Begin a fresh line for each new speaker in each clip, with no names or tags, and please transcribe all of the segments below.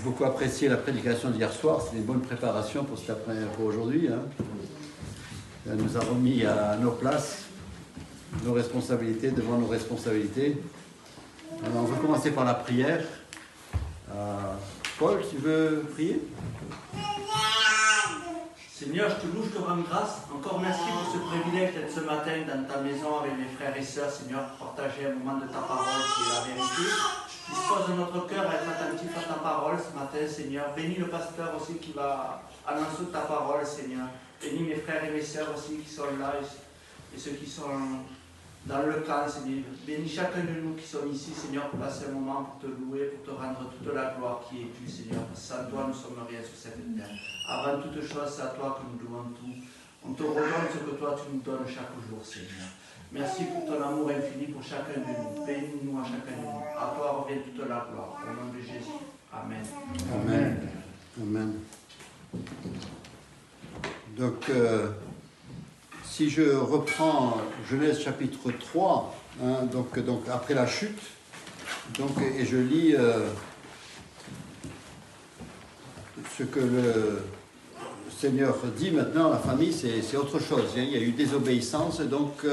beaucoup apprécié la prédication d'hier soir. C'était une bonne préparation pour, pour aujourd'hui. Hein. Elle nous a remis à nos places, nos responsabilités, devant nos responsabilités. Alors, on va commencer par la prière. Paul, tu veux prier?
Seigneur, je te loue, je te rends grâce. Encore merci pour ce privilège d'être ce matin dans ta maison avec mes frères et sœurs, Seigneur, pour partager un moment de ta parole qui est la vérité. Dispose notre cœur à être attentif à ta parole ce matin, Seigneur. Bénis le pasteur aussi qui va annoncer ta parole, Seigneur. Bénis mes frères et mes sœurs aussi qui sont là et ceux qui sont dans le camp, Seigneur. Bénis chacun de nous qui sommes ici, Seigneur, pour passer un moment pour te louer, pour te rendre toute la gloire qui est due, Seigneur. Sans toi, nous sommes rien sur cette terre. Avant toute chose, c'est à toi que nous devons tout. On te redonne ce que toi tu nous donnes chaque jour, Seigneur. Merci pour ton amour infini pour chacun de nous. Bénis-nous à chacun de nous. À toi revient toute la gloire. Au nom de Jésus. Amen.
Amen. Amen. Donc, si je reprends Genèse chapitre 3, hein, donc après la chute, et je lis ce que le Seigneur dit maintenant, la famille, c'est autre chose. Hein. Il y a eu désobéissance, donc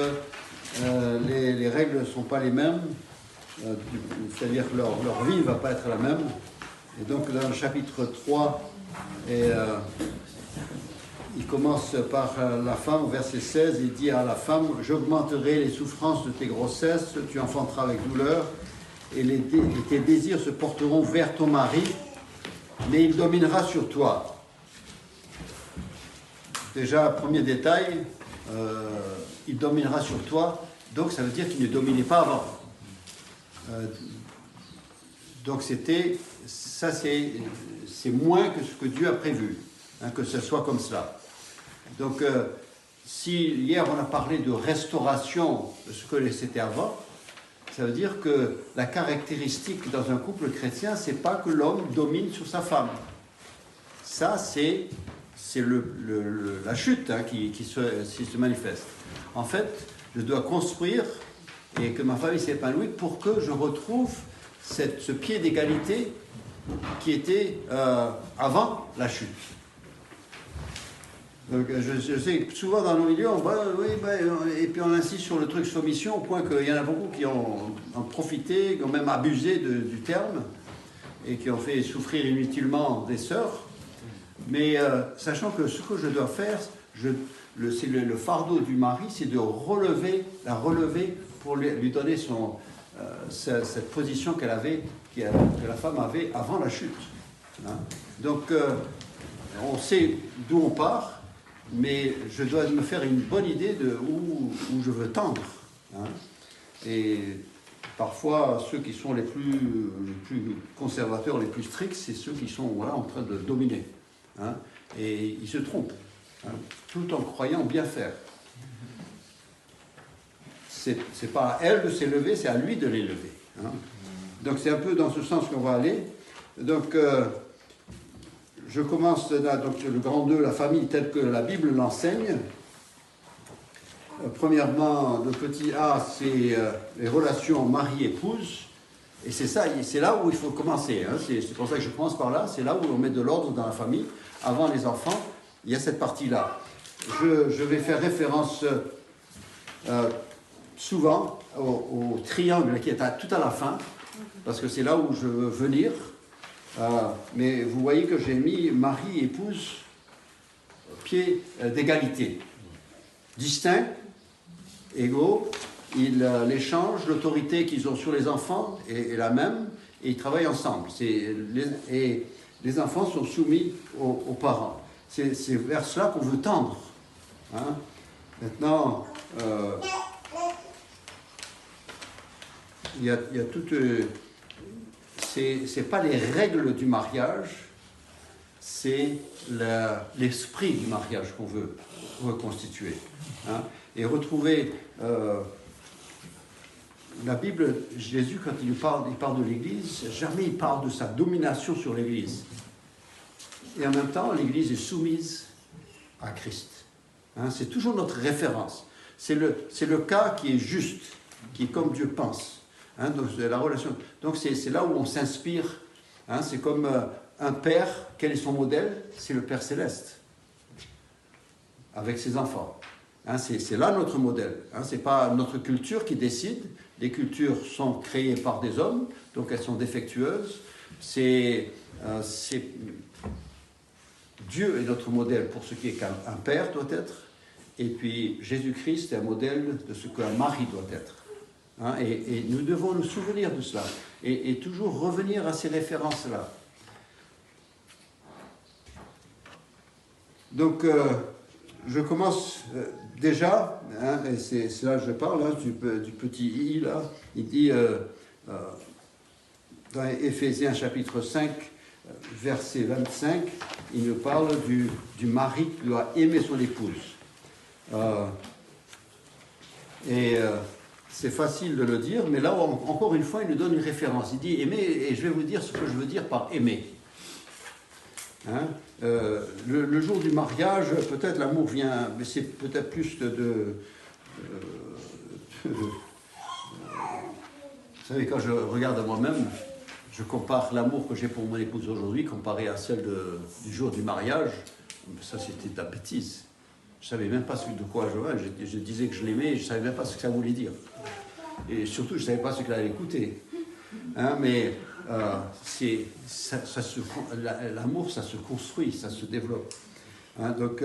les règles ne sont pas les mêmes, c'est-à-dire que leur vie ne va pas être la même. Et donc dans le chapitre 3, il commence par la femme, au verset 16, il dit à la femme, « J'augmenterai les souffrances de tes grossesses, tu enfanteras avec douleur, et tes désirs se porteront vers ton mari, mais il dominera sur toi. » Déjà, premier détail, il dominera sur toi, donc ça veut dire qu'il ne dominait pas avant. Donc c'est moins que ce que Dieu a prévu, hein, que ce soit comme cela. Donc si hier on a parlé de restauration de ce que c'était avant, ça veut dire que la caractéristique dans un couple chrétien, c'est pas que l'homme domine sur sa femme. Ça, c'est la chute hein, qui se manifeste. En fait, je dois construire et que ma famille s'épanouisse pour que je retrouve ce pied d'égalité qui était avant la chute. Donc, je sais que souvent dans nos milieux, et puis on insiste sur le truc soumission au point qu'il y en a beaucoup qui ont profité, qui ont même abusé du terme et qui ont fait souffrir inutilement des sœurs. Mais sachant que ce que je dois faire, le fardeau du mari, c'est de la relever pour lui donner cette position que la femme avait avant la chute. Hein. Donc, on sait d'où on part, mais je dois me faire une bonne idée de où je veux tendre. Hein. Et parfois, ceux qui sont les plus conservateurs, les plus stricts, c'est ceux qui sont en train de dominer. Hein, et ils se trompent, hein, tout en croyant bien faire. C'est pas à elle de s'élever, c'est à lui de l'élever. Hein. Donc c'est un peu dans ce sens qu'on va aller. Donc je commence là, donc le grand 2, la famille telle que la Bible l'enseigne. Premièrement, le petit A, c'est les relations mari-épouse. Et c'est là où il faut commencer. Hein. C'est pour ça que je commence par là. C'est là où on met de l'ordre dans la famille. Avant les enfants, il y a cette partie-là. Je vais faire référence souvent au triangle qui est tout à la fin, parce que c'est là où je veux venir. Mais vous voyez que j'ai mis mari, épouse, pied d'égalité. Distincts, égaux. L'échange, l'autorité qu'ils ont sur les enfants est la même, et ils travaillent ensemble. Et les enfants sont soumis aux parents. C'est vers cela qu'on veut tendre. Hein. Maintenant, il y a toute... c'est pas les règles du mariage, c'est l'esprit du mariage qu'on veut reconstituer. Hein. Et retrouver... la Bible, Jésus, quand il parle de l'Église, jamais il parle de sa domination sur l'Église. Et en même temps, l'Église est soumise à Christ. Hein, c'est toujours notre référence. C'est le cas qui est juste, qui est comme Dieu pense. Hein, donc, la relation. Donc c'est là où on s'inspire. Hein, c'est comme un père, quel est son modèle? C'est le Père Céleste, avec ses enfants. Hein, c'est là notre modèle. Hein, ce n'est pas notre culture qui décide. Les cultures sont créées par des hommes, donc elles sont défectueuses. Dieu est notre modèle pour ce qui est qu'un père doit être. Et puis Jésus-Christ est un modèle de ce qu'un mari doit être. Hein, et nous devons nous souvenir de cela. Et toujours revenir à ces références-là. Donc, je commence déjà, hein, et c'est là que je parle, hein, du petit I, là. Il dit, dans Éphésiens chapitre 5, verset 25, il nous parle du mari qui doit aimer son épouse. C'est facile de le dire, mais là, encore une fois, il nous donne une référence. Il dit aimer, et je vais vous dire ce que je veux dire par aimer. Hein? Le jour du mariage, peut-être l'amour vient, mais c'est peut-être plus vous savez, quand je regarde à moi-même, je compare l'amour que j'ai pour mon épouse aujourd'hui comparé à celle du jour du mariage. Ça, c'était de la bêtise. Je ne savais même pas de quoi je disais que je l'aimais et je ne savais même pas ce que ça voulait dire. Et surtout, je ne savais pas ce qu'elle allait écouter. Hein, mais l'amour, ça se construit, ça se développe. Hein, donc,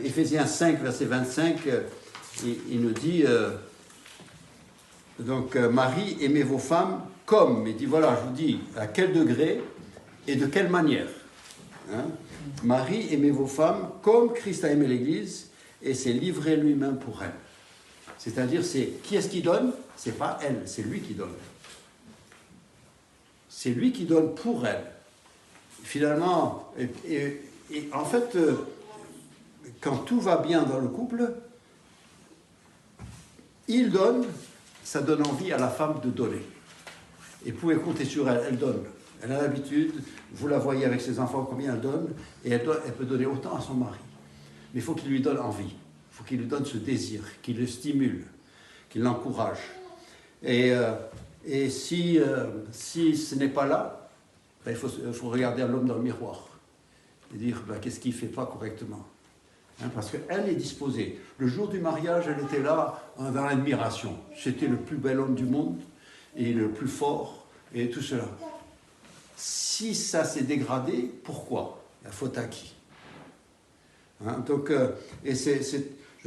Éphésiens 5, verset 25, il nous dit, Marie, aimez vos femmes comme, il dit, voilà, je vous dis, à quel degré et de quelle manière. Hein? Marie, aimez vos femmes comme Christ a aimé l'Église et s'est livré lui-même pour elle. C'est-à-dire, qui est-ce qui donne? C'est pas elle, c'est lui qui donne. C'est lui qui donne pour elle. Finalement, et en fait, quand tout va bien dans le couple, il donne, ça donne envie à la femme de donner. Et vous pouvez compter sur elle, elle donne. Elle a l'habitude, vous la voyez avec ses enfants, combien elle donne, et elle peut donner autant à son mari. Mais il faut qu'il lui donne envie, il faut qu'il lui donne ce désir, qu'il le stimule, qu'il l'encourage. Et si ce n'est pas là, ben, il faut regarder l'homme dans le miroir et dire qu'est-ce qu'il ne fait pas correctement. Hein, parce qu'elle est disposée. Le jour du mariage, elle était là dans l'admiration. C'était le plus bel homme du monde et le plus fort et tout cela. Si ça s'est dégradé, pourquoi? La faute à qui? Hein, donc, je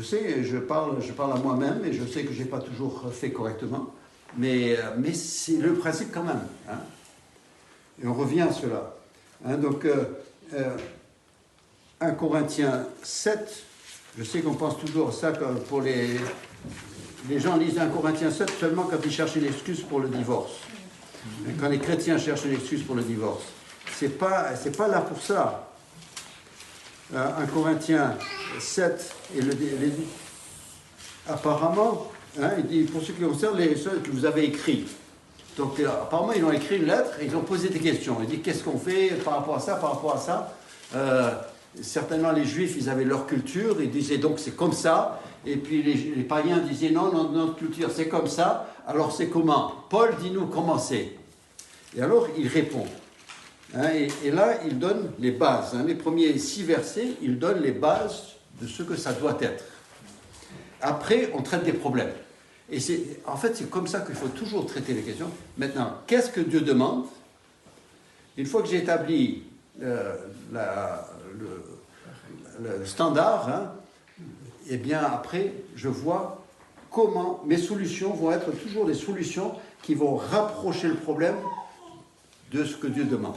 sais, je parle à moi-même et je sais que je n'ai pas toujours fait correctement, mais c'est le principe quand même. Hein. Et on revient à cela. Hein, donc, 1 Corinthiens 7, je sais qu'on pense toujours à ça pour les gens lisent 1 Corinthiens 7 seulement quand ils cherchent une excuse pour le divorce. Quand les chrétiens cherchent une excuse pour le divorce. C'est pas là pour ça. 1 Corinthiens 7, apparemment, hein, il dit, pour ce qui concerne les choses que vous avez écrites. Donc, apparemment, ils ont écrit une lettre et ils ont posé des questions. Ils disent, qu'est-ce qu'on fait par rapport à ça, par rapport à ça certainement, les Juifs, ils avaient leur culture, ils disaient donc c'est comme ça. Et puis les païens disaient non, notre culture c'est comme ça. Alors c'est comment? Paul, dis-nous comment c'est. Et alors, il répond. Hein, et là, il donne les bases. Hein, les premiers 6 versets, il donne les bases de ce que ça doit être. Après, on traite des problèmes. Et en fait, c'est comme ça qu'il faut toujours traiter les questions. Maintenant, qu'est-ce que Dieu demande? Une fois que j'ai établi le standard, hein, et bien après, je vois comment mes solutions vont être toujours des solutions qui vont rapprocher le problème de ce que Dieu demande.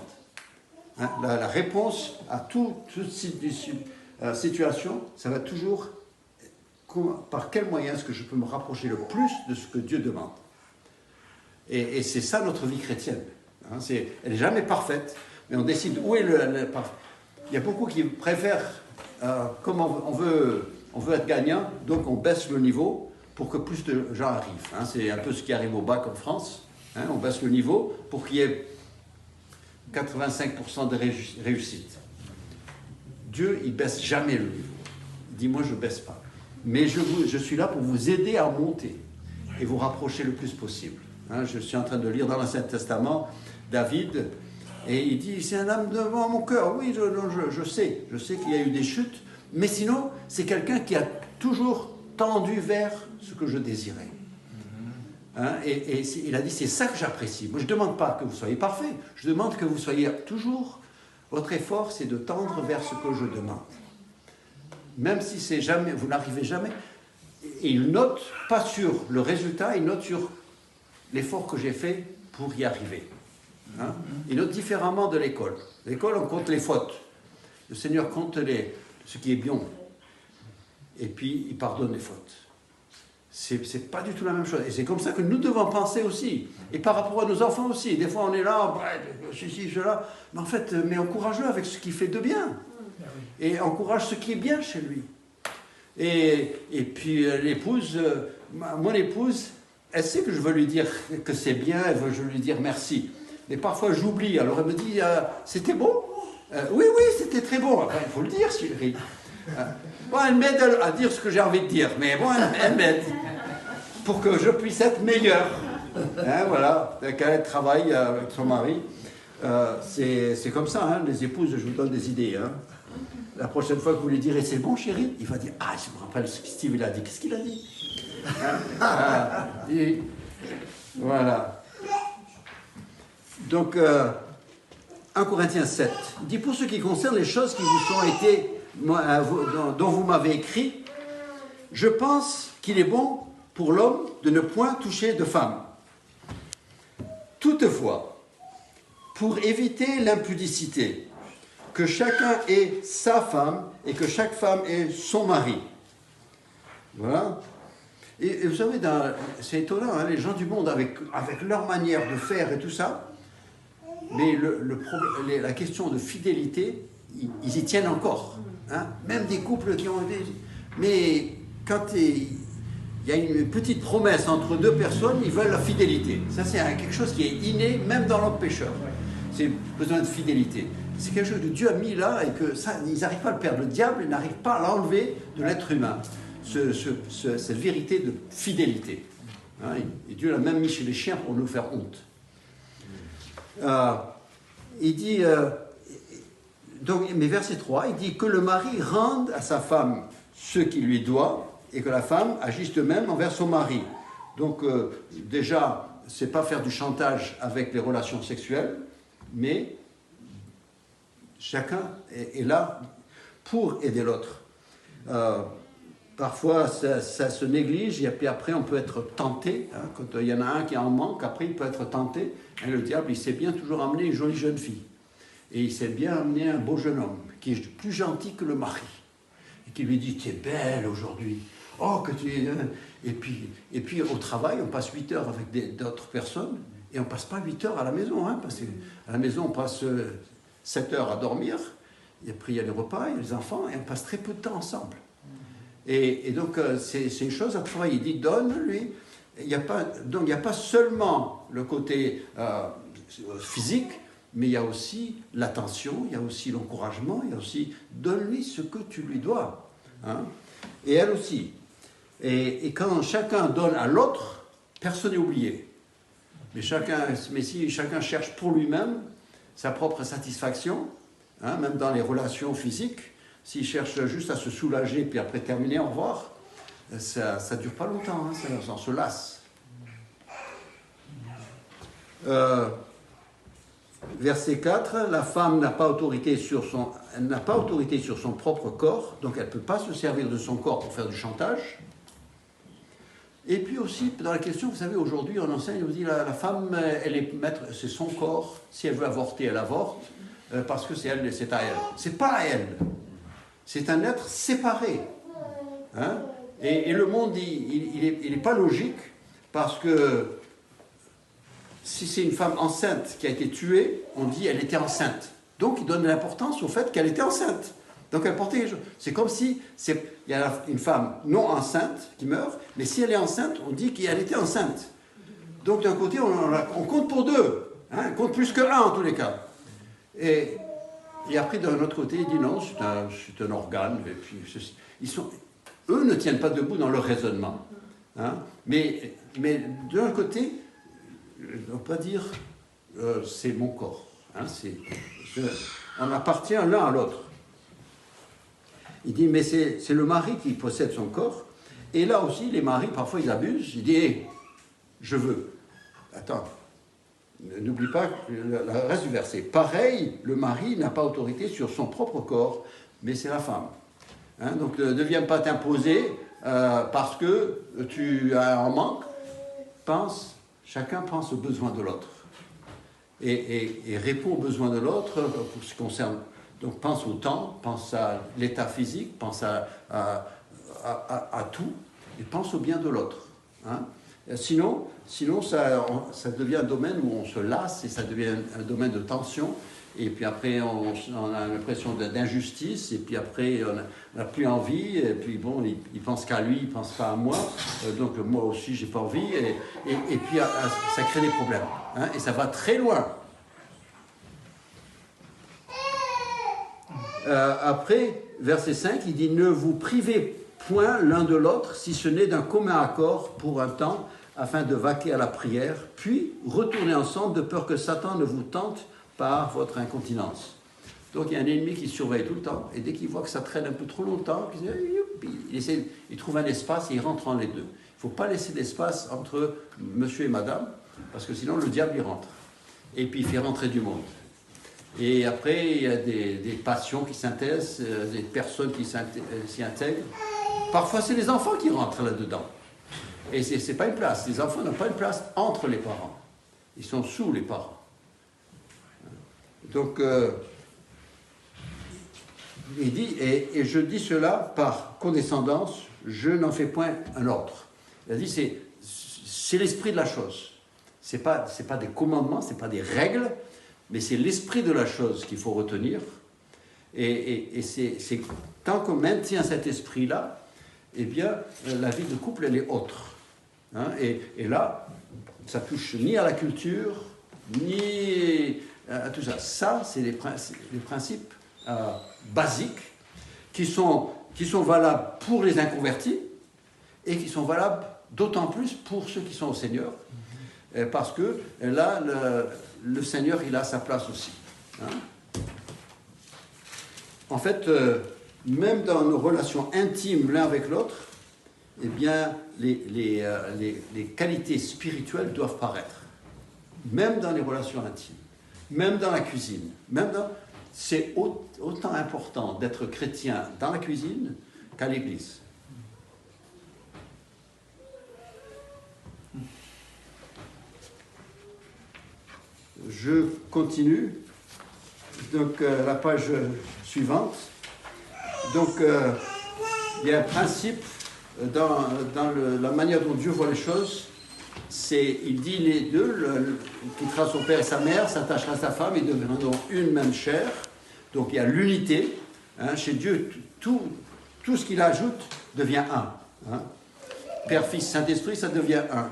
Hein, la réponse à toute situation, ça va toujours par quel moyen est-ce que je peux me rapprocher le plus de ce que Dieu demande. Et c'est ça notre vie chrétienne. Hein, elle n'est jamais parfaite, mais on décide où est le parfait. Il y a beaucoup qui préfèrent, comme on veut être gagnant, donc on baisse le niveau pour que plus de gens arrivent. Hein, c'est un peu ce qui arrive au bac en France. Hein, on baisse le niveau pour qu'il y ait 85% de réussite. Dieu, il ne baisse jamais le niveau. Il dit, moi, je ne baisse pas. Mais je suis là pour vous aider à monter et vous rapprocher le plus possible. Hein, je suis en train de lire dans l'Ancien Testament David. Et il dit, c'est un âme devant mon cœur. Oui, je sais qu'il y a eu des chutes, mais sinon, c'est quelqu'un qui a toujours tendu vers ce que je désirais. Hein, et il a dit, c'est ça que j'apprécie. Moi, je ne demande pas que vous soyez parfait, je demande que vous soyez toujours, votre effort, c'est de tendre vers ce que je demande. Même si c'est jamais, vous n'arrivez jamais. Et il note, pas sur le résultat, il note sur l'effort que j'ai fait pour y arriver. Hein? Il note différemment de l'école. L'école, on compte les fautes. Le Seigneur compte ce qui est bien. Et puis, il pardonne les fautes. C'est pas du tout la même chose. Et c'est comme ça que nous devons penser aussi. Et par rapport à nos enfants aussi. Des fois, on est là, ceci, cela. Mais en fait, mais encourage-le avec ce qui fait de bien. Et encourage ce qui est bien chez lui. Et puis, l'épouse, mon épouse, elle sait que je veux lui dire que c'est bien, je veux lui dire merci. Mais parfois, j'oublie. Alors, elle me dit, c'était bon oui, c'était très bon. Enfin, il faut le dire, Sylvie. Bon, elle m'aide à dire ce que j'ai envie de dire. Mais bon, elle m'aide pour que je puisse être meilleur. Hein, voilà, qu'elle travaille avec son mari. C'est comme ça, hein, les épouses, je vous donne des idées. Hein. La prochaine fois que vous lui direz, c'est bon, chérie, il va dire, je me rappelle ce que Steve il a dit. Qu'est-ce qu'il a dit et, voilà. Donc, 1 Corinthiens 7, il dit, pour ce qui concerne les choses qui vous sont été, dont vous m'avez écrit, je pense qu'il est bon pour l'homme de ne point toucher de femme. Toutefois, pour éviter l'impudicité, que chacun ait sa femme et que chaque femme ait son mari. Voilà. Et vous savez, c'est étonnant, hein, les gens du monde, avec leur manière de faire et tout ça, mais la question de fidélité, ils y tiennent encore. Hein. Même des couples qui ont été... Mais quand il y a une petite promesse entre deux personnes, ils veulent la fidélité. Ça, c'est quelque chose qui est inné, même dans l'homme pécheur. C'est besoin de fidélité. C'est quelque chose que Dieu a mis là et que ça, ils n'arrivent pas à le perdre. Le diable n'arrive pas à l'enlever de l'être humain. Cette vérité de fidélité. Hein, et Dieu l'a même mis chez les chiens pour nous faire honte. Il dit, donc, mais verset 3, il dit que le mari rende à sa femme ce qu'il lui doit et que la femme agisse de même envers son mari. Donc, déjà, c'est pas faire du chantage avec les relations sexuelles, mais chacun est là pour aider l'autre. Parfois, ça se néglige, et puis après, on peut être tenté. Hein, quand il y en a un qui en manque, après, il peut être tenté. Et le diable, il sait bien toujours amener une jolie jeune fille. Et il sait bien amener un beau jeune homme, qui est plus gentil que le mari. Et qui lui dit, tu es belle aujourd'hui. Oh, que tu es... Et puis, au travail, on passe 8 heures avec d'autres personnes, et on ne passe pas 8 heures à la maison. Hein, parce qu'à la maison, on passe 7 heures à dormir, et après, il y a les repas, il y a les enfants, et on passe très peu de temps ensemble. Et donc, c'est une chose à travailler. Il dit, donne, lui. Donc, il n'y a pas seulement le côté physique, mais il y a aussi l'attention, il y a aussi l'encouragement, il y a aussi, donne-lui ce que tu lui dois. Hein. Et elle aussi. Et quand chacun donne à l'autre, personne n'est oublié. Mais si chacun cherche pour lui-même sa propre satisfaction, hein, même dans les relations physiques, s'il cherche juste à se soulager, puis après terminer, au revoir, ça ne dure pas longtemps, hein, on se lasse. Verset 4, la femme n'a pas autorité sur son propre corps, donc elle ne peut pas se servir de son corps pour faire du chantage. Et puis aussi, dans la question, vous savez, aujourd'hui, on enseigne, on dit la femme, elle est maître, c'est son corps, si elle veut avorter, elle avorte, parce que c'est elle, c'est à elle. C'est pas à elle. C'est un être séparé. Hein? Et le monde, il n'est pas logique, parce que si c'est une femme enceinte qui a été tuée, on dit qu'elle était enceinte. Donc, il donne de l'importance au fait qu'elle était enceinte. Donc, elle portait les choses. C'est comme si il y a une femme non enceinte qui meurt, mais si elle est enceinte, on dit qu'elle était enceinte. Donc, d'un côté, on compte pour deux. Hein? On compte plus que un, en tous les cas. Et après, d'un autre côté, il dit non, c'est un organe. Et puis, eux ne tiennent pas debout dans leur raisonnement. Hein? Mais d'un côté, je ne dois pas dire c'est mon corps. Hein, on appartient l'un à l'autre. Il dit, mais c'est le mari qui possède son corps. Et là aussi, les maris, parfois, ils abusent. Ils disent, hey, je veux. Attends, n'oublie pas le reste du verset. Pareil, le mari n'a pas autorité sur son propre corps, mais c'est la femme. Hein, donc, ne viens pas t'imposer parce que tu as un manque. Chacun pense aux besoins de l'autre. Et répond aux besoins de l'autre pour ce qui concerne. Donc, pense au temps, pense à l'état physique, pense à tout, et pense au bien de l'autre. Hein. Sinon ça devient un domaine où on se lasse, et ça devient un domaine de tension, et puis après on a l'impression d'injustice, et puis après on n'a plus envie, et puis bon, il pense qu'à lui, il ne pense pas à moi, donc moi aussi j'ai pas envie, et puis ça crée des problèmes, hein, et ça va très loin. Après, verset 5, il dit « Ne vous privez point l'un de l'autre, si ce n'est d'un commun accord pour un temps, afin de vaquer à la prière, puis retournez ensemble de peur que Satan ne vous tente par votre incontinence. » Donc il y a un ennemi qui surveille tout le temps, et dès qu'il voit que ça traîne un peu trop longtemps, il trouve un espace et il rentre en les deux. Il ne faut pas laisser d'espace entre monsieur et madame, parce que sinon le diable y rentre. Et puis il fait rentrer du monde. Et après, il y a des passions qui s'intéressent, des personnes qui s'y intègrent. Parfois, c'est les enfants qui rentrent là-dedans. Et ce n'est pas une place. Les enfants n'ont pas une place entre les parents. Ils sont sous les parents. Donc, il dit, et je dis cela par condescendance, je n'en fais point un ordre. Il a dit, c'est l'esprit de la chose. Ce n'est pas des commandements, ce n'est pas des règles, mais c'est l'esprit de la chose qu'il faut retenir. Et c'est tant qu'on maintient cet esprit-là, eh bien, la vie de couple, elle est autre. Hein, et là, ça touche ni à la culture, ni à tout ça. Ça, c'est les principes basiques qui sont valables pour les inconvertis et qui sont valables d'autant plus pour ceux qui sont au Seigneur. Parce que là, le Seigneur, il a sa place aussi. Hein. En fait, même dans nos relations intimes l'un avec l'autre, eh bien, les qualités spirituelles doivent paraître. Même dans les relations intimes, même dans la cuisine, c'est autant important d'être chrétien dans la cuisine qu'à l'église. Je continue. Donc, la page suivante. Donc, il y a un principe dans la manière dont Dieu voit les choses. Il dit les deux, quittera son père et sa mère, s'attachera à sa femme, ils deviendront une même chair. Donc, il y a l'unité. Hein, chez Dieu, tout ce qu'il ajoute devient un. Hein. Père, Fils, Saint-Esprit, ça devient un.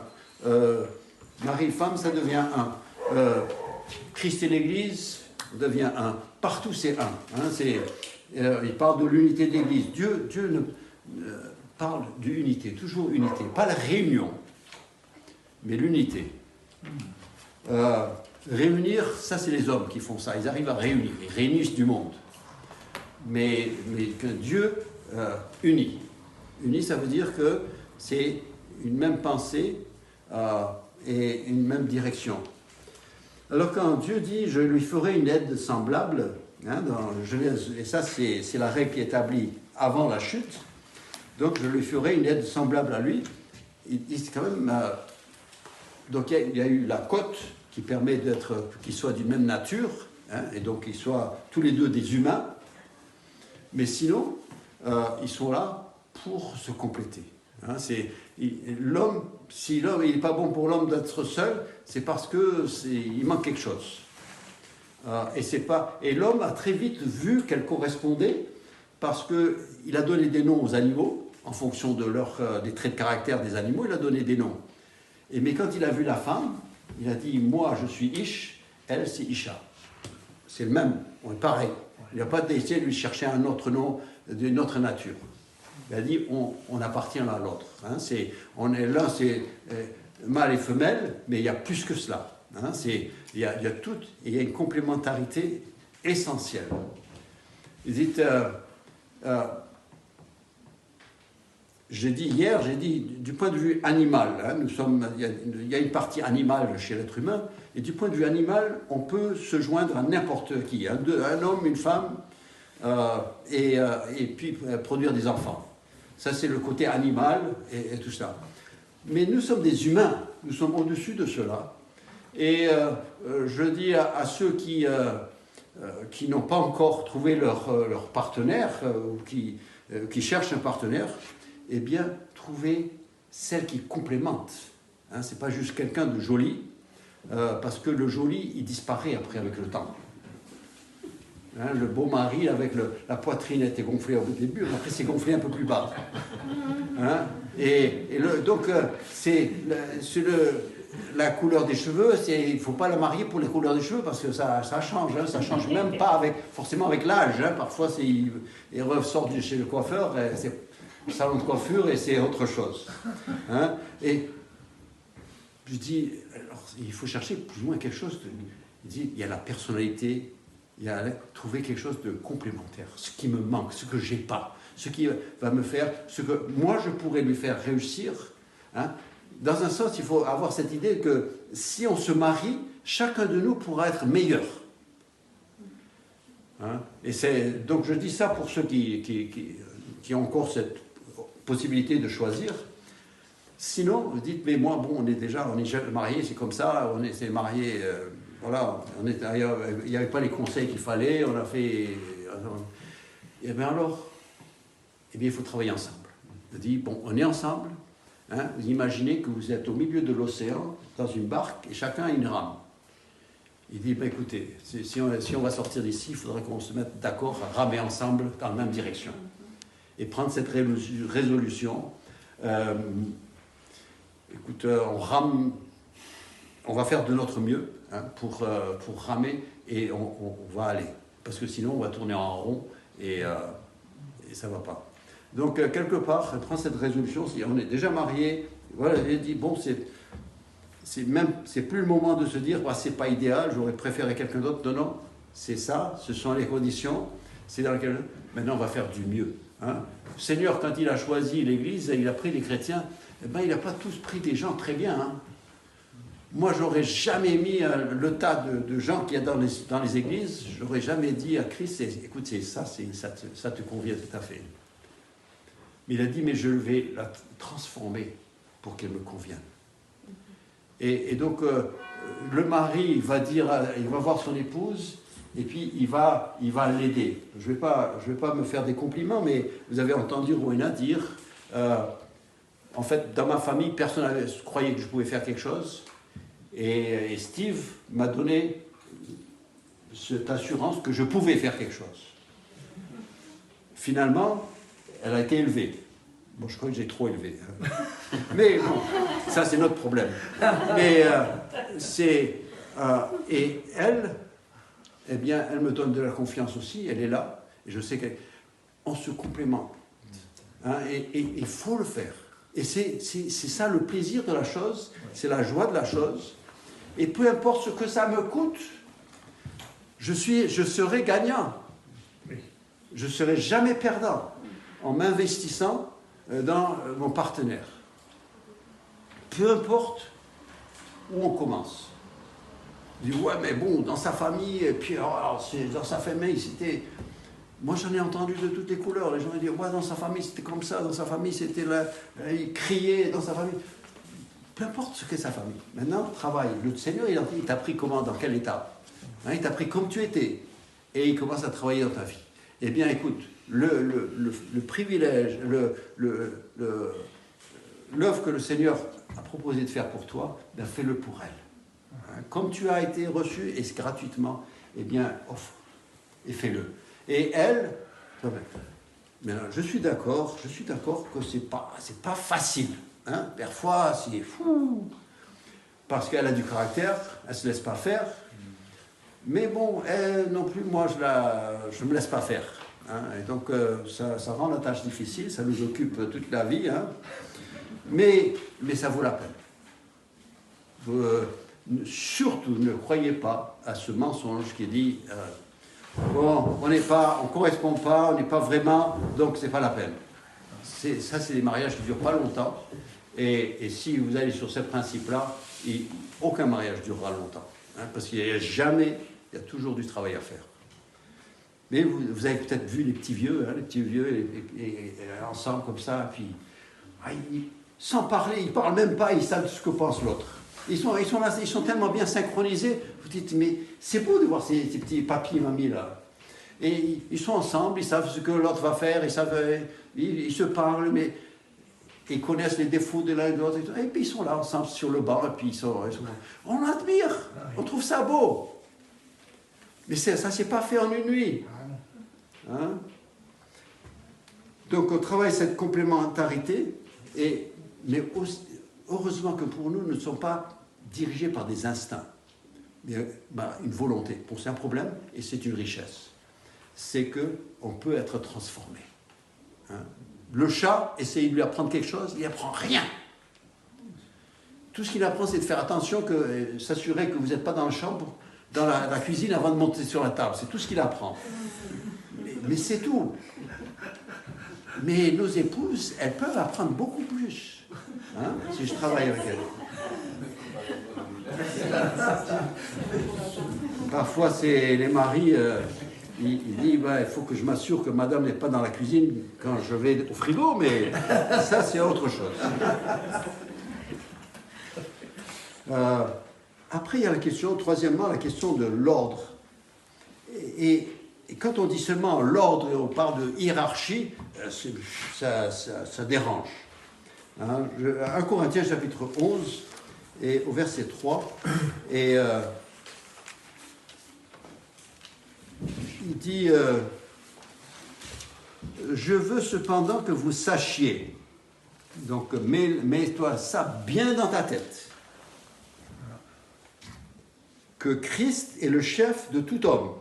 Mari, femme, ça devient un. Christ et l'Église devient un. Partout, c'est un. Hein, il parle de l'unité de l'Église. Dieu parle d'unité, toujours unité. Pas la réunion, mais l'unité. Réunir, ça, c'est les hommes qui font ça. Ils arrivent à réunir. Ils réunissent du monde. Mais que Dieu unit. Unit, ça veut dire que c'est une même pensée et une même direction. Alors quand Dieu dit « je lui ferai une aide semblable hein, », dans Genèse, et ça c'est la règle qui est établie avant la chute, donc je lui ferai une aide semblable à lui, il quand même... donc il y a eu la côte qui permet qu'ils soient d'une même nature, hein, et donc qu'ils soient tous les deux des humains, mais sinon, ils sont là pour se compléter. Hein, l'homme, si l'homme il n'est pas bon pour l'homme d'être seul, c'est parce qu'il manque quelque chose. Et l'homme a très vite vu qu'elle correspondait parce qu'il a donné des noms aux animaux en fonction des traits de caractère des animaux, il a donné des noms. Mais quand il a vu la femme, il a dit « moi je suis Ish, elle c'est Isha ». C'est le même, on est pareil. Il n'a pas essayé de lui chercher un autre nom d'une autre nature. Il a dit on appartient l'un à l'autre. Hein, l'un c'est mâle et femelle, mais il y a plus que cela. Hein, il y a tout, et il y a une complémentarité essentielle. Vous dites, j'ai dit du point de vue animal, hein, il y a une partie animale chez l'être humain, et du point de vue animal, on peut se joindre à n'importe qui, un homme, une femme, et puis produire des enfants. Ça, c'est le côté animal et tout ça. Mais nous sommes des humains, nous sommes au-dessus de cela. Et je dis à ceux qui n'ont pas encore trouvé leur partenaire, ou qui cherchent un partenaire, eh bien, trouvez celle qui complémente. Hein, ce n'est pas juste quelqu'un de joli, parce que le joli, il disparaît après avec le temps. Hein, le beau mari, avec la poitrine était gonflée au début, après c'est gonflé un peu plus bas. Hein, donc, c'est la couleur des cheveux, il ne faut pas la marier pour les couleurs des cheveux, parce que ça change, hein, ça change même pas forcément avec l'âge. Hein, parfois, ils ressortent de chez le coiffeur, c'est salon de coiffure et c'est autre chose. Hein, et je dis, alors, il faut chercher plus ou moins quelque chose. Il y a la personnalité, il y a trouver quelque chose de complémentaire, ce qui me manque, ce que j'ai pas, ce qui va me faire, ce que moi je pourrais lui faire réussir. Hein. Dans un sens, il faut avoir cette idée que si on se marie, chacun de nous pourra être meilleur. Hein. Et donc je dis ça pour ceux qui ont encore cette possibilité de choisir. Sinon, vous dites, mais moi, bon, on est déjà mariés, c'est comme ça, on s'est mariés, voilà, il n'y avait pas les conseils qu'il fallait, on a fait... Et bien alors, il faut travailler ensemble. Je dis, bon, on est ensemble, hein, vous imaginez que vous êtes au milieu de l'océan, dans une barque, et chacun a une rame. Il dit, ben écoutez, si on va sortir d'ici, il faudrait qu'on se mette d'accord à ramer ensemble dans la même direction. Et prendre cette résolution. Écoute, on va faire de notre mieux, hein, pour ramer, et on va aller. Parce que sinon, on va tourner en rond, et ça ne va pas. Donc, quelque part, elle prend cette résolution. Si on est déjà marié, voilà, elle dit, bon, c'est plus le moment de se dire, bah, c'est pas idéal, j'aurais préféré quelqu'un d'autre. Non, c'est ça, ce sont les conditions, c'est dans lesquelles... Maintenant, on va faire du mieux. Hein. Le Seigneur, quand il a choisi l'Église, il a pris les chrétiens, eh ben, il n'a pas tous pris des gens très bien. Hein. Moi, j'aurais jamais mis le tas de gens qu'il y a dans les églises, j'aurais jamais dit à Christ, écoute, ça te convient tout à fait. Mais il a dit, mais je vais la transformer pour qu'elle me convienne. Et donc, le mari va voir son épouse, et puis il va l'aider. Je vais pas me faire des compliments, mais vous avez entendu Rowena dire, en fait, dans ma famille, personne ne croyait que je pouvais faire quelque chose. Et Steve m'a donné cette assurance que je pouvais faire quelque chose. Finalement, elle a été élevée. Bon, je crois que j'ai trop élevé. Mais bon, ça c'est notre problème. Mais et elle, eh bien, elle me donne de la confiance aussi, elle est là, et je sais qu'on se complémente. Hein, et il faut le faire. Et c'est ça le plaisir de la chose, c'est la joie de la chose. Et peu importe ce que ça me coûte, je serai gagnant. Je ne serai jamais perdant en m'investissant dans mon partenaire. Peu importe où on commence. Je dis, ouais, mais bon, dans sa famille, et puis alors, dans sa famille, c'était... Moi, j'en ai entendu de toutes les couleurs. Les gens disent, ouais, dans sa famille, c'était comme ça, dans sa famille, c'était là, il criait, dans sa famille. Peu importe ce qu'est sa famille. Maintenant, travaille. Le Seigneur, il t'a pris comment, dans quel état, hein, il t'a pris comme tu étais. Et il commence à travailler dans ta vie. Eh bien, écoute, le privilège, l'œuvre que le Seigneur a proposé de faire pour toi, ben fais-le pour elle. Hein, comme tu as été reçu, et gratuitement, eh bien, offre et fais-le. Et elle, maintenant, je suis d'accord que c'est pas facile. Hein, parfois, c'est fou, parce qu'elle a du caractère, elle ne se laisse pas faire. Mais bon, elle non plus, moi, je ne me laisse pas faire. Hein, et donc, ça rend la tâche difficile, ça nous occupe toute la vie. Hein, mais ça vaut la peine. surtout ne croyez pas à ce mensonge qui dit bon, on ne correspond pas, on n'est pas vraiment, donc c'est pas la peine. Ça, c'est des mariages qui ne durent pas longtemps. Et si vous allez sur ce principe-là, aucun mariage ne durera longtemps. Hein, parce qu'il n'y a jamais, il y a toujours du travail à faire. Mais vous avez peut-être vu les petits vieux, et ensemble comme ça, puis sans parler, ils ne parlent même pas, ils savent ce que pense l'autre. Ils sont là, ils sont tellement bien synchronisés. Vous dites, mais c'est beau de voir ces petits papis et mamies là. Et ils sont ensemble, ils savent ce que l'autre va faire, ils se parlent, mais ils connaissent les défauts de l'un et de l'autre. Et puis ils sont là ensemble sur le banc, et puis ils sont on admire, on trouve ça beau. Mais ça ne s'est pas fait en une nuit. Hein? Donc on travaille cette complémentarité, mais heureusement que pour nous, nous ne sommes pas dirigés par des instincts, mais une volonté. Bon, c'est un problème et c'est une richesse. C'est qu'on peut être transformé. Hein? Le chat, essayez de lui apprendre quelque chose, il n'apprend rien. Tout ce qu'il apprend, c'est de faire attention, s'assurer que vous n'êtes pas dans la cuisine avant de monter sur la table. C'est tout ce qu'il apprend. Mais c'est tout. Mais nos épouses, elles peuvent apprendre beaucoup plus. Hein, si je travaille avec elles. Parfois, c'est les maris, ils disent il faut que je m'assure que madame n'est pas dans la cuisine quand je vais au frigo, mais ça, c'est autre chose. Après, il y a la question, troisièmement, la question de l'ordre. Et quand on dit seulement l'ordre, on parle de hiérarchie, ça dérange. Hein, 1 Corinthiens chapitre 11 et au verset 3 et il dit je veux cependant que vous sachiez, donc mets-toi ça bien dans ta tête, que Christ est le chef de tout homme,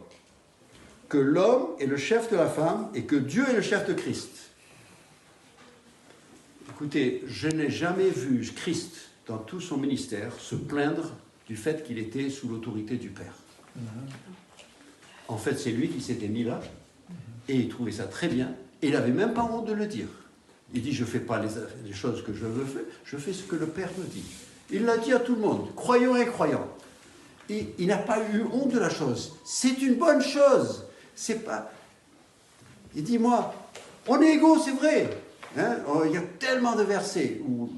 que l'homme est le chef de la femme et que Dieu est le chef de Christ. Écoutez, je n'ai jamais vu Christ, dans tout son ministère, se plaindre du fait qu'il était sous l'autorité du Père. En fait, c'est lui qui s'était mis là, et il trouvait ça très bien, et il n'avait même pas honte de le dire. Il dit, je ne fais pas les choses que je veux faire, je fais ce que le Père me dit. Il l'a dit à tout le monde, croyants et incroyants. Il n'a pas eu honte de la chose. C'est une bonne chose. C'est pas... Il dit, moi, on est égaux, c'est vrai. Hein, il y a tellement de versets où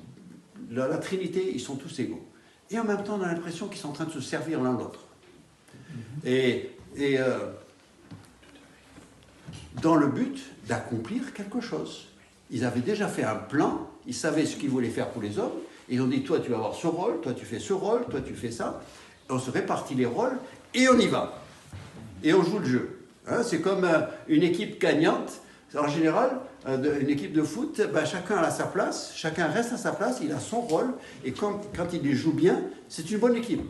la Trinité, ils sont tous égaux. Et en même temps, on a l'impression qu'ils sont en train de se servir l'un l'autre. Et dans le but d'accomplir quelque chose. Ils avaient déjà fait un plan, ils savaient ce qu'ils voulaient faire pour les hommes, et ils ont dit, toi tu vas avoir ce rôle, toi tu fais ce rôle, toi tu fais ça. Et on se répartit les rôles, et on y va. Et on joue le jeu. Hein, c'est comme une équipe gagnante. En général, une équipe de foot, chacun a sa place, chacun reste à sa place, il a son rôle, et quand il les joue bien, c'est une bonne équipe.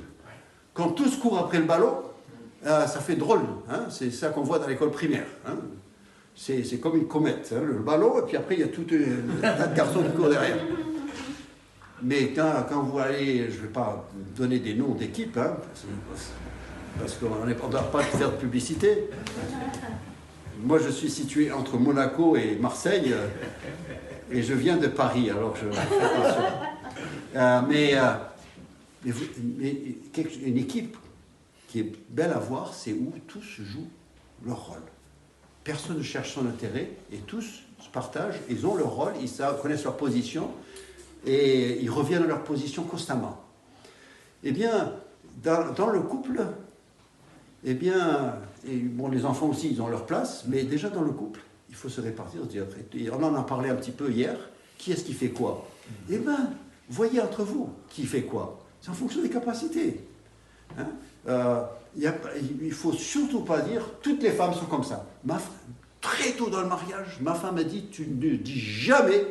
Quand tous courent après le ballon, ça fait drôle, hein, c'est ça qu'on voit dans l'école primaire. Hein. C'est comme une comète, hein, le ballon, et puis après il y a tout un tas de garçons qui courent derrière. Mais quand vous allez, je ne vais pas donner des noms d'équipes, hein, parce qu'on ne doit pas faire de publicité. Moi, je suis situé entre Monaco et Marseille, et je viens de Paris, alors je fais attention. Mais une équipe qui est belle à voir, c'est où tous jouent leur rôle. Personne ne cherche son intérêt, et tous se partagent, ils ont leur rôle, ils connaissent leur position, et ils reviennent à leur position constamment. Eh bien, dans le couple, eh bien, les enfants aussi, ils ont leur place, mais déjà dans le couple, il faut se répartir. On en a parlé un petit peu hier. Qui est-ce qui fait quoi? Eh bien, voyez entre vous qui fait quoi. C'est en fonction des capacités. Hein, il ne faut surtout pas dire toutes les femmes sont comme ça. Très tôt dans le mariage, ma femme a dit, tu ne dis jamais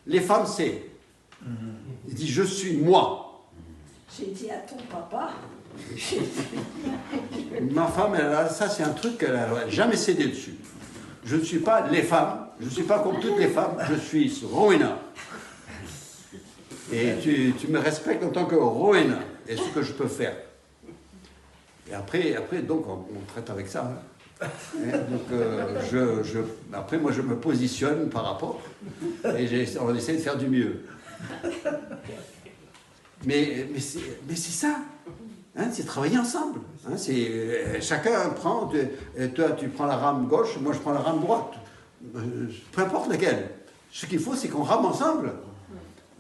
les femmes c'est. Il dit, je suis moi.
J'ai dit à ton papa.
Ma femme, ça c'est un truc qu'elle n'a jamais cédé dessus. Je ne suis pas les femmes, je ne suis pas comme toutes les femmes, je suis Rowena. Et tu me respectes en tant que Rowena et ce que je peux faire. Et après donc, on traite avec ça. Hein. Donc, après, moi, je me positionne par rapport et on essaie de faire du mieux. Mais c'est ça. Hein, c'est travailler ensemble. Hein, chacun prend, toi tu prends la rame gauche, moi je prends la rame droite. Peu importe laquelle. Ce qu'il faut, c'est qu'on rame ensemble.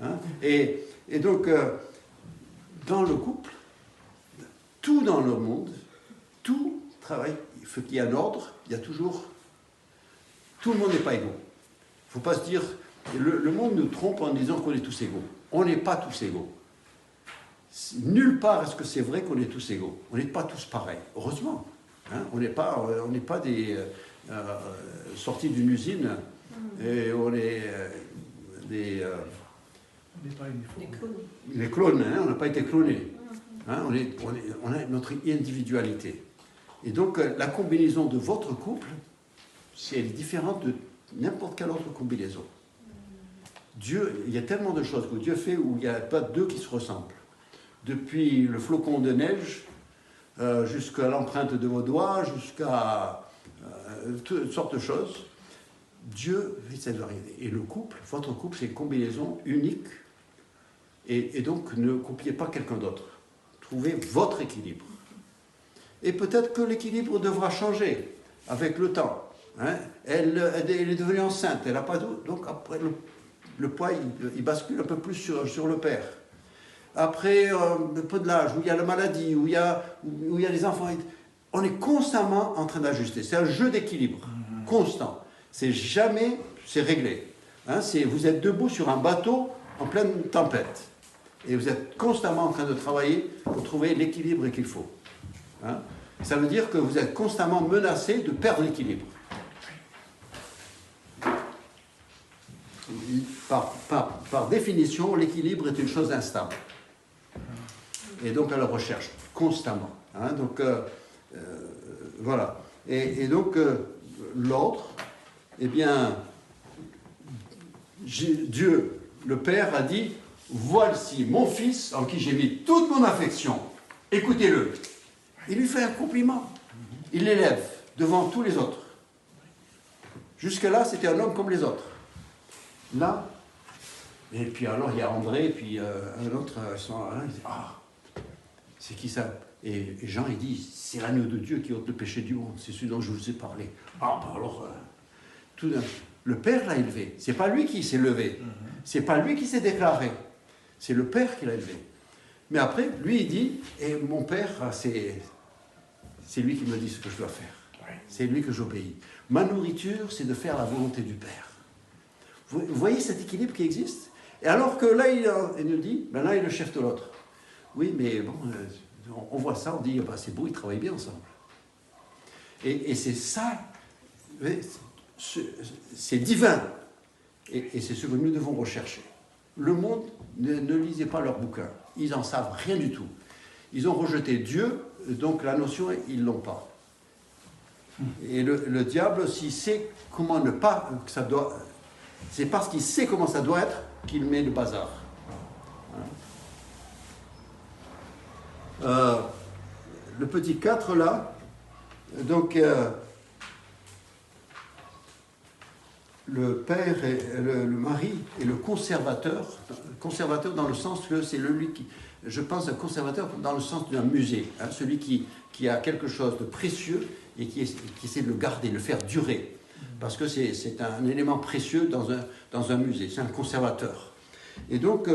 Hein, et donc, dans le couple, tout dans le monde, tout travaille. Il faut qu'il y ait un ordre, il y a toujours... Tout le monde n'est pas égaux. Il ne faut pas se dire... Le monde nous trompe en disant qu'on est tous égaux. On n'est pas tous égaux. Nulle part est-ce que c'est vrai qu'on est tous égaux. On n'est pas tous pareils, heureusement. Hein, on n'est pas des sortis d'une usine et on est des clones. Hein, on n'a pas été clonés. Hein, on a notre individualité. Et donc la combinaison de votre couple, elle est différente de n'importe quelle autre combinaison. Dieu, il y a tellement de choses que Dieu fait où il n'y a pas deux qui se ressemblent. Depuis le flocon de neige, jusqu'à l'empreinte de vos doigts, jusqu'à toutes sortes de choses, Dieu fait cette variété. Et le couple, votre couple, c'est une combinaison unique. Et donc, ne copiez pas quelqu'un d'autre. Trouvez votre équilibre. Et peut-être que l'équilibre devra changer avec le temps. Hein. Elle est devenue enceinte, elle n'a pas d'eau. Donc, après, le poids, il bascule un peu plus sur le père. Après, un peu de l'âge, où il y a la maladie, où il y a les enfants. On est constamment en train d'ajuster. C'est un jeu d'équilibre, constant. C'est jamais, c'est réglé. Hein, vous êtes debout sur un bateau en pleine tempête. Et vous êtes constamment en train de travailler pour trouver l'équilibre qu'il faut. Hein, ça veut dire que vous êtes constamment menacé de perdre l'équilibre. Par définition, l'équilibre est une chose instable. Et donc, à la recherche, constamment. Hein, donc, voilà. Et donc, l'ordre, eh bien, Dieu, le Père, a dit, voici mon fils en qui j'ai mis toute mon affection. Écoutez-le. Il lui fait un compliment. Il l'élève devant tous les autres. Jusque-là, c'était un homme comme les autres. Là, et puis alors, il y a André, et puis un autre, il dit, c'est qui ça? Et Jean, il dit, c'est l'agneau de Dieu qui ôte le péché du monde. C'est celui dont je vous ai parlé. Alors, le Père l'a élevé. C'est pas lui qui s'est levé. C'est pas lui qui s'est déclaré. C'est le Père qui l'a élevé. Mais après, lui, il dit, et mon Père, c'est lui qui me dit ce que je dois faire. C'est lui que j'obéis. Ma nourriture, c'est de faire la volonté du Père. Vous voyez cet équilibre qui existe? Et alors que là, il nous dit, ben là, il est le chef de l'autre. Oui, mais bon, on voit ça, on dit, bah, c'est beau, ils travaillent bien ensemble. Et c'est ça, c'est divin. Et c'est ce que nous devons rechercher. Le monde, ne lisez pas leurs bouquins. Ils n'en savent rien du tout. Ils ont rejeté Dieu, donc la notion, ils ne l'ont pas. Et le diable, s'il sait comment ne pas, que ça doit... C'est parce qu'il sait comment ça doit être qu'il met le bazar. Le petit 4 là, donc le père, le mari est le conservateur dans le sens que c'est lui qui, je pense, un conservateur dans le sens d'un musée, hein, celui qui a quelque chose de précieux et qui essaie de le garder, de le faire durer. Parce que c'est un élément précieux dans un musée, c'est un conservateur. Et donc,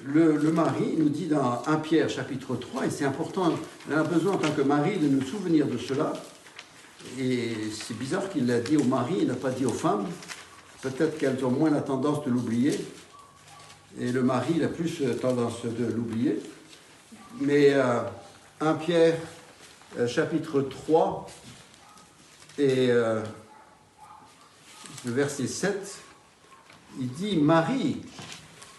le mari nous dit dans 1 Pierre chapitre 3, et c'est important, on a besoin en tant que mari de nous souvenir de cela, et c'est bizarre qu'il l'a dit aux maris, il n'a pas dit aux femmes, peut-être qu'elles ont moins la tendance de l'oublier, et le mari il a plus tendance de l'oublier, mais 1 Pierre chapitre 3, et... le verset 7, il dit, Marie,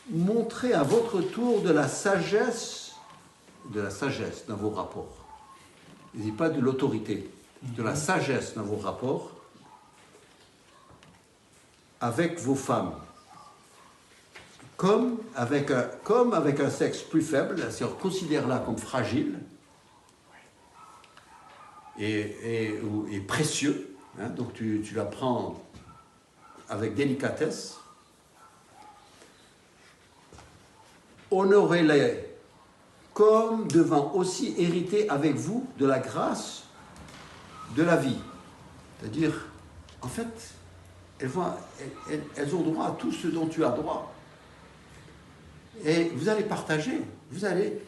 montrez à votre tour de la sagesse dans vos rapports. Il ne dit pas de l'autorité, de la sagesse dans vos rapports avec vos femmes, avec un sexe plus faible, c'est-à-dire considère-la comme fragile et précieux. Hein, donc tu la prends avec délicatesse. Honorez-les comme devant aussi hériter avec vous de la grâce de la vie. C'est-à-dire, en fait, elles ont droit à tout ce dont tu as droit. Et vous allez partager, vous allez...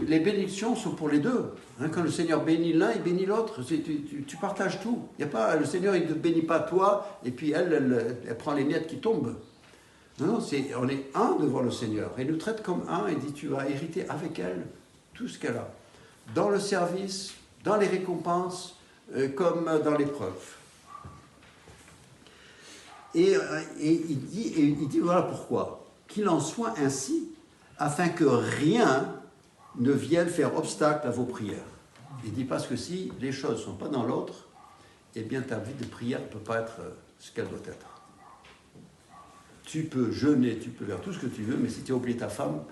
les bénédictions sont pour les deux. Hein, quand le Seigneur bénit l'un, il bénit l'autre. Tu partages tout. Il y a pas, le Seigneur, il ne te bénit pas toi, et puis elle prend les miettes qui tombent. Non, on est un devant le Seigneur. Et il nous traite comme un, et dit, tu vas hériter avec elle tout ce qu'elle a. Dans le service, dans les récompenses, comme dans l'épreuve. Et il dit voilà pourquoi. Qu'il en soit ainsi, afin que rien ne vienne faire obstacle à vos prières. Il dit parce que si les choses ne sont pas dans l'autre, eh bien ta vie de prière ne peut pas être ce qu'elle doit être. Tu peux jeûner, tu peux faire tout ce que tu veux, mais si tu as oublié ta femme,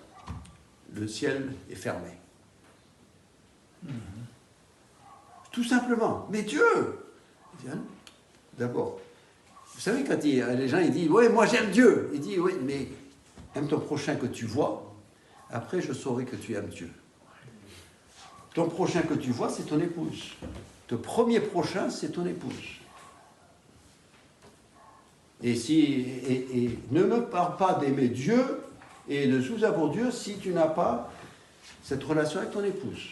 le ciel est fermé. Tout simplement. Mais Dieu, d'abord, vous savez, quand les gens ils disent « Oui, moi j'aime Dieu », il dit « Oui, mais aime ton prochain que tu vois, après je saurai que tu aimes Dieu. » Ton prochain que tu vois, c'est ton épouse. Ton premier prochain, c'est ton épouse. Et ne me parle pas d'aimer Dieu et de sous-avoir Dieu si tu n'as pas cette relation avec ton épouse.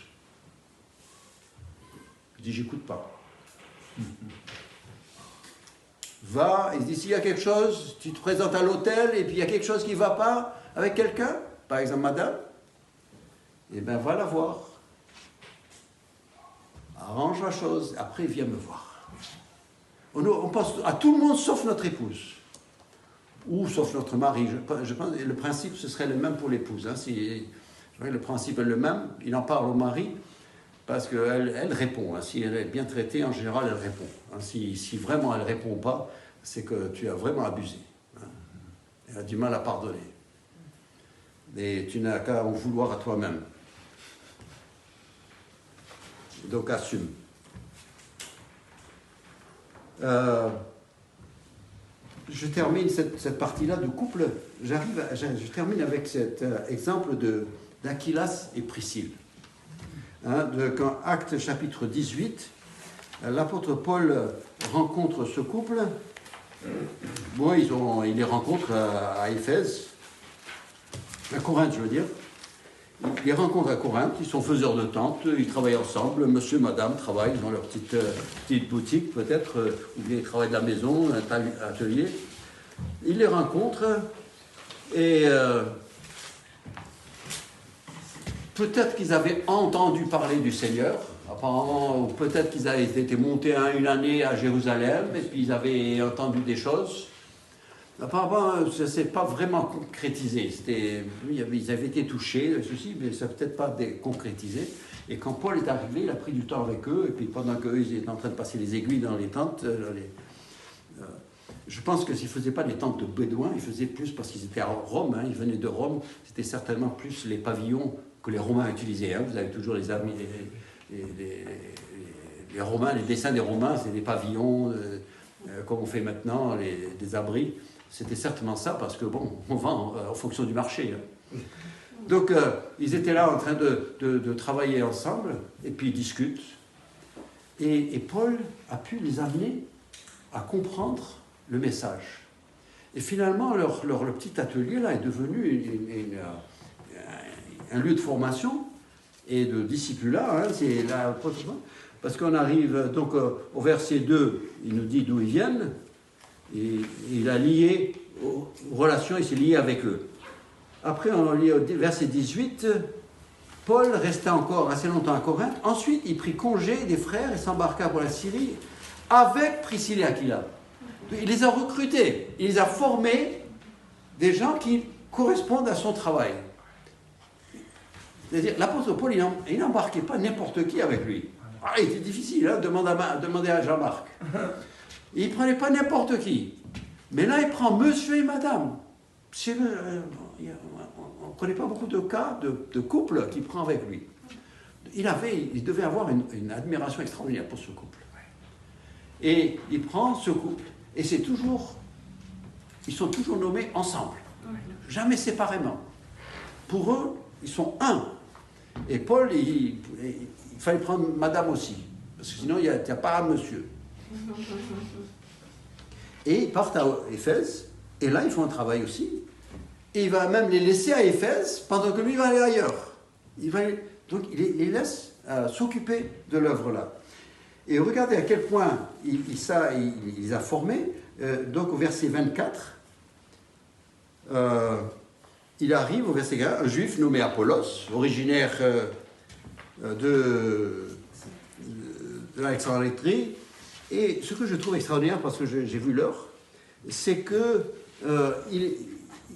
Je dis, j'écoute pas. Va, il dit, s'il y a quelque chose, tu te présentes à l'hôtel et puis il y a quelque chose qui ne va pas avec quelqu'un, par exemple madame, eh bien va la voir. Arrange la chose, après viens me voir. On pense à tout le monde sauf notre épouse. Ou sauf notre mari. Je pense que le principe, ce serait le même pour l'épouse. Hein. Le principe est le même. Il en parle au mari parce qu'elle répond. Hein. Si elle est bien traitée, en général, elle répond. Hein. Si vraiment elle ne répond pas, c'est que tu as vraiment abusé. Hein. Elle a du mal à pardonner. Et tu n'as qu'à en vouloir à toi-même. Donc assume. Je termine cette partie-là de couple. Je termine avec cet exemple d'Aquilas et Priscille. Hein, quand Actes chapitre 18, l'apôtre Paul rencontre ce couple. Bon, il les rencontre à Éphèse, à Corinthe, je veux dire. Il les rencontre à Corinthe, ils sont faiseurs de tentes, ils travaillent ensemble, monsieur, madame travaillent dans leur petite boutique peut-être, ou bien ils travaillent de la maison, un atelier. Il les rencontre et peut-être qu'ils avaient entendu parler du Seigneur, apparemment, ou peut-être qu'ils avaient été montés une année à Jérusalem et puis ils avaient entendu des choses. Apparemment, ça ne s'est pas vraiment concrétisé. Ils avaient été touchés, ceci, mais ça n'a peut-être pas concrétisé. Et quand Paul est arrivé, il a pris du temps avec eux, et puis pendant qu'eux ils étaient en train de passer les aiguilles dans les tentes, je pense que s'ils ne faisaient pas des tentes de bédouins, ils faisaient plus parce qu'ils étaient à Rome, hein, ils venaient de Rome, c'était certainement plus les pavillons que les Romains utilisaient. Hein. Vous avez toujours les amis, les Romains, les dessins des Romains, c'est des pavillons, comme on fait maintenant, des abris. C'était certainement ça, parce que, bon, on vend en fonction du marché. Hein. Donc, ils étaient là en train de travailler ensemble, et puis ils discutent. Et Paul a pu les amener à comprendre le message. Et finalement, leur petit atelier, là, est devenu un lieu de formation et de discipulat. Hein, c'est là, parce qu'on arrive donc au verset 2, il nous dit d'où ils viennent. Et il a lié aux relations, il s'est lié avec eux. Après, on lit au verset 18, Paul resta encore assez longtemps à Corinthe. Ensuite, il prit congé des frères et s'embarqua pour la Syrie avec Priscille et Aquila. Il les a recrutés, il les a formés, des gens qui correspondent à son travail. C'est-à-dire, l'apôtre Paul, il n'embarquait pas n'importe qui avec lui. Ah, il était difficile, hein, demander à Jean-Marc. Il ne prenait pas n'importe qui. Mais là, il prend monsieur et madame. on ne connaît pas beaucoup de cas de couples qu'il prend avec lui. Il devait avoir une admiration extraordinaire pour ce couple. Et il prend ce couple, et ils sont toujours nommés ensemble, jamais séparément. Pour eux, ils sont un. Et Paul, il fallait prendre madame aussi, parce que sinon il n'y a pas un monsieur. Et ils partent à Éphèse, et là ils font un travail aussi. Et il va même les laisser à Éphèse pendant que lui va aller ailleurs. Donc il les laisse s'occuper de l'œuvre-là. Et regardez à quel point il les a formés. Donc au verset 24, il arrive au verset 1, un juif nommé Apollos, originaire de l'Alexandrie. Et ce que je trouve extraordinaire, parce que j'ai vu l'heure, c'est que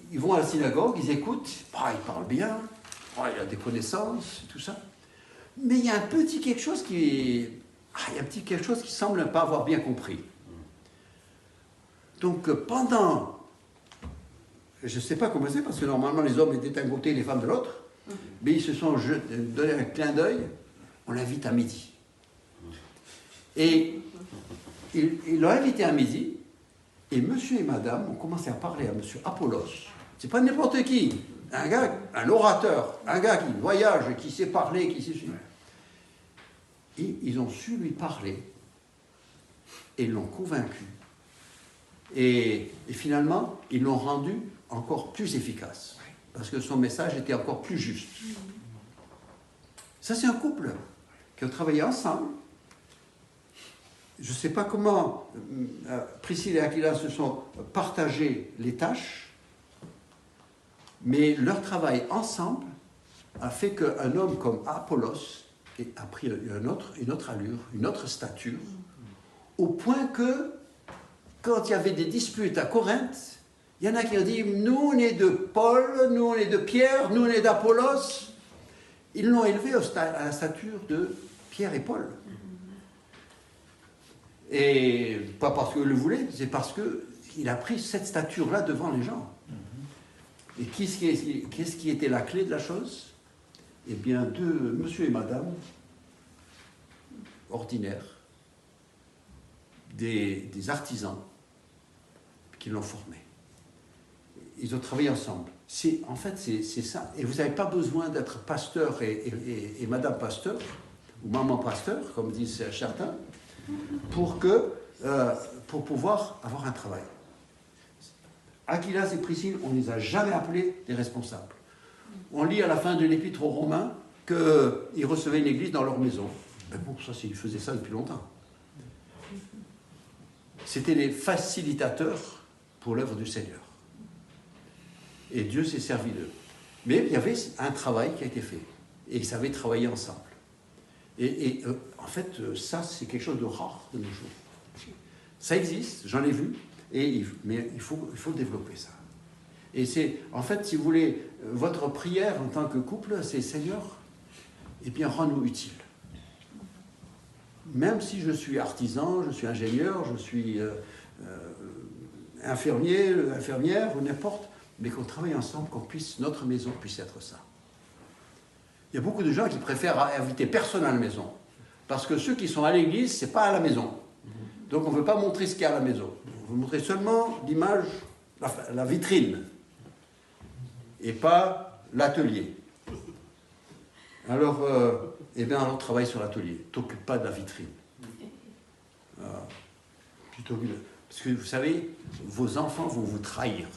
ils vont à la synagogue, ils écoutent, il parle bien, il a des connaissances, tout ça. Mais il y a un petit quelque chose qui semble pas avoir bien compris. Donc pendant, je ne sais pas comment c'est, parce que normalement les hommes étaient d'un côté et les femmes de l'autre, mais ils se sont donné un clin d'œil, on l'invite à midi. Et ils l'ont invité à midi, et monsieur et madame ont commencé à parler à monsieur Apollos. C'est pas n'importe qui, un gars, un orateur, un gars qui voyage, qui sait parler, qui sait suivre. Et ils ont su lui parler et l'ont convaincu. Et finalement, ils l'ont rendu encore plus efficace, parce que son message était encore plus juste. Ça, c'est un couple qui ont travaillé ensemble. Je ne sais pas comment Priscille et Aquila se sont partagés les tâches, mais leur travail ensemble a fait qu'un homme comme Apollos a pris une autre allure, une autre stature, au point que, quand il y avait des disputes à Corinthe, il y en a qui ont dit « Nous, on est de Paul, nous, on est de Pierre, nous, on est d'Apollos ». Ils l'ont élevé à la stature de Pierre et Paul. Et pas parce qu'il le voulait, c'est parce qu'il a pris cette stature-là devant les gens. Et qu'est-ce qui était la clé de la chose? Eh bien, monsieur et madame, ordinaires, des artisans, qui l'ont formé. Ils ont travaillé ensemble. En fait, c'est ça. Et vous n'avez pas besoin d'être pasteur et madame pasteur, ou maman pasteur, comme disent certains, pour pouvoir avoir un travail. Aquilas et Priscille, on ne les a jamais appelés des responsables. On lit à la fin de l'épître aux Romains qu'ils recevaient une église dans leur maison. Mais bon, ça, ils faisaient ça depuis longtemps. C'était les facilitateurs pour l'œuvre du Seigneur. Et Dieu s'est servi d'eux. Mais il y avait un travail qui a été fait. Et ils savaient travailler ensemble. En fait, ça, c'est quelque chose de rare de nos jours. Ça existe, j'en ai vu, mais il faut développer ça. Et c'est, en fait, si vous voulez, votre prière en tant que couple, c'est Seigneur, eh bien, rends-nous utiles. Même si je suis artisan, je suis ingénieur, je suis infirmière ou n'importe, mais qu'on travaille ensemble, notre maison puisse être ça. Il y a beaucoup de gens qui préfèrent inviter personne à la maison. Parce que ceux qui sont à l'église, ce n'est pas à la maison. Donc on ne veut pas montrer ce qu'il y a à la maison. On veut montrer seulement l'image, la vitrine. Et pas l'atelier. Alors, alors travaille sur l'atelier. T'occupe pas de la vitrine. Parce que vous savez, vos enfants vont vous trahir.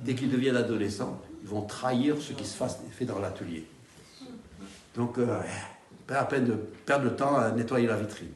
Dès qu'ils deviennent adolescents, ils vont trahir ce qui se fait dans l'atelier. Donc, pas la peine de perdre le temps à nettoyer la vitrine.